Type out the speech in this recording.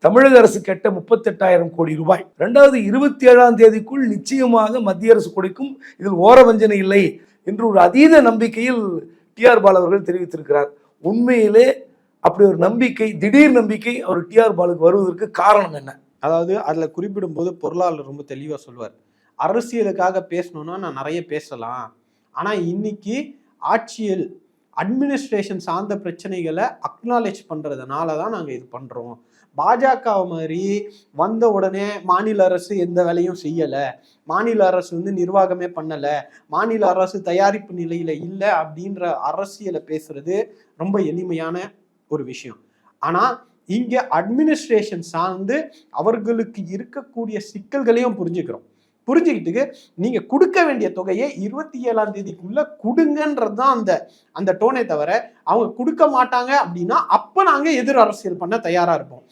தமிழக அரசு கேட்ட 38,000 கோடி ரூபாய் 2027ஆம் தேதிக்குள் நிச்சயமாக மத்திய அரசு கொடுக்கும், இதில் ஓரவஞ்சனை இல்லை என்று ஒரு அதீத நம்பிக்கையில் டிஆர் பாலு அவர்கள் தெரிவித்திருக்கிறார். உண்மையிலே அப்படி ஒரு நம்பிக்கை, திடீர் நம்பிக்கை அவர் டிஆர் பாலுக்கு வருவதற்கு காரணம் என்ன? அதாவது அதுல குறிப்பிடும் போது பொருளாளர் ரொம்ப தெளிவா சொல்வார், அரசியலுக்காக பேசணும்னா நான் நிறைய பேசலாம், ஆனா இன்னைக்கு ஆட்சியல் அட்மினிஸ்ட்ரேஷன் சார்ந்த பிரச்சனைகளை அக்னாலேஜ் பண்றதுனால தான் நாங்க இது பண்றோம். பாஜக மாதிரி வந்த உடனே மாநில அரசு எந்த வேலையும் செய்யல, மாநில அரசு நிர்வாகமே பண்ணல, மாநில அரசு தயாரிப்பு நிலையில இல்லை அப்படின்ற அரசியலை பேசுறது ரொம்ப எளிமையான ஒரு விஷயம். ஆனா இங்க அட்மினிஸ்ட்ரேஷன் சார்ந்து அவர்களுக்கு இருக்கக்கூடிய சிக்கல்களையும் புரிஞ்சுக்கிட்டு நீங்க கொடுக்க வேண்டிய தொகையை 27ஆம் தேதிக்குள்ள கொடுங்கன்றது தான் அந்த டோனே தவிர, அவங்க கொடுக்க மாட்டாங்க அப்படின்னா அப்ப நாங்க எதிர் அரசியல் பண்ண தயாரா இருப்போம்.